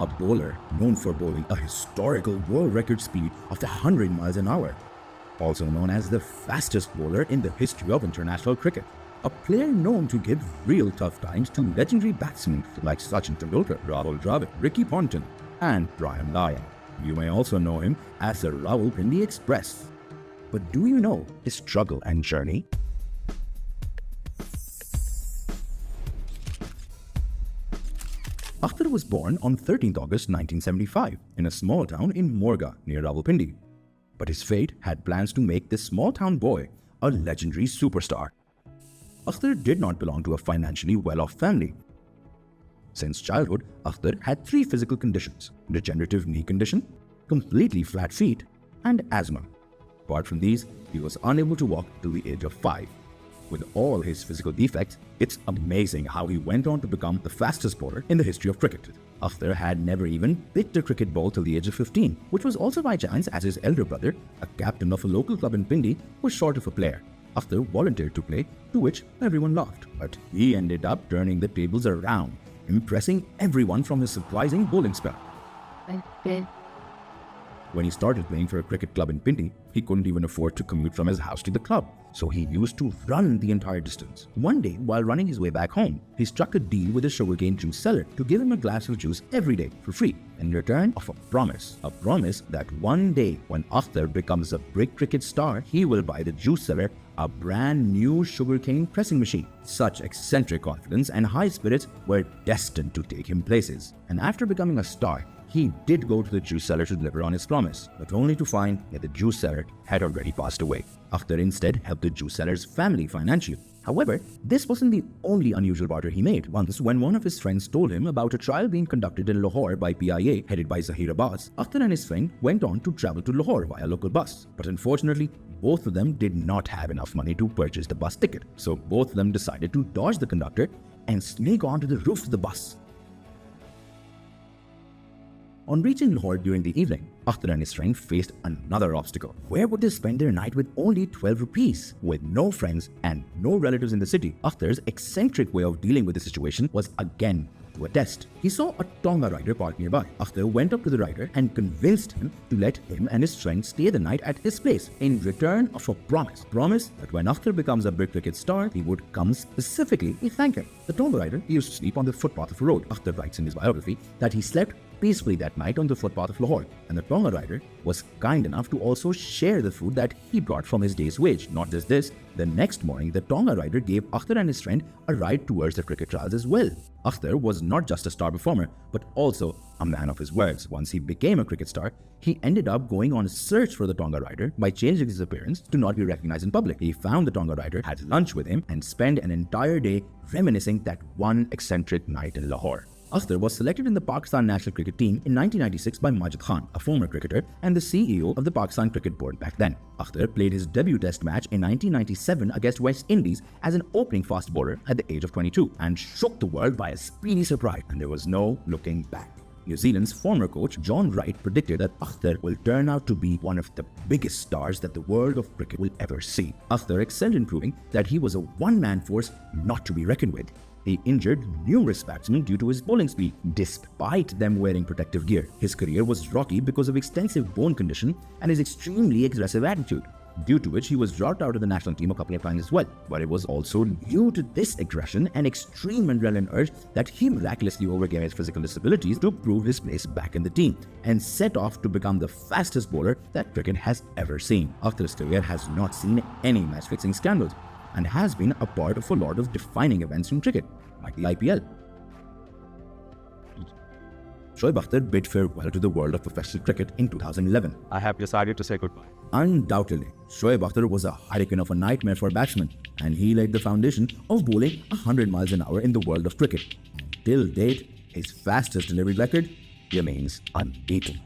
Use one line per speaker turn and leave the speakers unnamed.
a bowler known for bowling a historical world record speed of 100 miles an hour, also known as the fastest bowler in the history of international cricket. A player known to give real tough times to legendary batsmen like Sachin Tendulkar, Rahul Dravid, Ricky Ponting, and Brian Lara. You may also know him as the Rawalpindi Express. But do you know his struggle and journey? Akther was born on 13th August 1975 in a small town in Morga near Rawalpindi. But his fate had plans to make this small town boy a legendary superstar. Akther did not belong to a financially well-off family. Since childhood, Akther had 3 physical conditions: degenerative knee condition, completely flat feet, and asthma. Apart from these, he was unable to walk till the age of 5. With all his physical defects, it's amazing how he went on to become the fastest bowler in the history of cricket. Akther had never even picked a cricket ball till the age of 15, which was also by chance, as his elder brother, a captain of a local club in Pindi, was short of a player. Akther volunteered to play, to which everyone laughed, but he ended up turning the tables around, impressing everyone from his surprising bowling spell. When he started playing for a cricket club in Pindi, he couldn't even afford to commute from his house to the club, so he used to run the entire distance. One day, while running his way back home, he struck a deal with a sugarcane juice seller to give him a glass of juice every day for free, in return of a promise that one day when Akther becomes a big cricket star, he will buy the juice seller a brand new sugarcane pressing machine. Such eccentric confidence and high spirits were destined to take him places, and after becoming a star, he did go to the juice seller to deliver on his promise, but only to find that the juice seller had already passed away. Akther instead helped the juice seller's family financially. However, this wasn't the only unusual barter he made. Once, when one of his friends told him about a trial being conducted in Lahore by PIA headed by Zahir Abbas, Akther and his friend went on to travel to Lahore via local bus. But unfortunately, both of them did not have enough money to purchase the bus ticket. So both of them decided to dodge the conductor and sneak onto the roof of the bus. On reaching Lahore during the evening, Akther and his friend faced another obstacle. Where would they spend their night with only 12 rupees? With no friends and no relatives in the city, Akther's eccentric way of dealing with the situation was again to a test. He saw a Tonga rider parked nearby. Akther went up to the rider and convinced him to let him and his friend stay the night at his place in return of a promise that when Akther becomes a big cricket star, he would come specifically to thank him. The Tonga rider used to sleep on the footpath of a road. Akther writes in his biography that he slept peacefully that night on the footpath of Lahore, and the Tonga rider was kind enough to also share the food that he brought from his day's wage. Not just this, the next morning the Tonga rider gave Akther and his friend a ride towards the cricket trials as well. Akther was not just a star performer, but also a man of his words. Once he became a cricket star, he ended up going on a search for the Tonga rider by changing his appearance to not be recognized in public. He found the Tonga rider, had lunch with him, and spent an entire day reminiscing that one eccentric night in Lahore. Akther was selected in the Pakistan national cricket team in 1996 by Majid Khan, a former cricketer and the CEO of the Pakistan Cricket Board back then. Akther played his debut test match in 1997 against West Indies as an opening fast bowler at the age of 22 and shook the world by a speedy surprise, and there was no looking back. New Zealand's former coach John Wright predicted that Akther will turn out to be one of the biggest stars that the world of cricket will ever see. Akther excelled in proving that he was a one-man force not to be reckoned with. He injured numerous batsmen due to his bowling speed, despite them wearing protective gear. His career was rocky because of extensive bone condition and his extremely aggressive attitude, due to which he was dropped out of the national team a couple of times as well. But it was also due to this aggression and extreme adrenaline urge that he miraculously overcame his physical disabilities to prove his place back in the team and set off to become the fastest bowler that cricket has ever seen. Akther's career has not seen any match-fixing scandals and has been a part of a lot of defining events in cricket, like the IPL. Shoaib Akther bid farewell to the world of professional cricket in 2011.
I have decided to say goodbye.
Undoubtedly, Shoaib Akther was a hurricane of a nightmare for batsmen, and he laid the foundation of bowling 100 miles an hour in the world of cricket. Till date, his fastest delivery record remains unbeaten.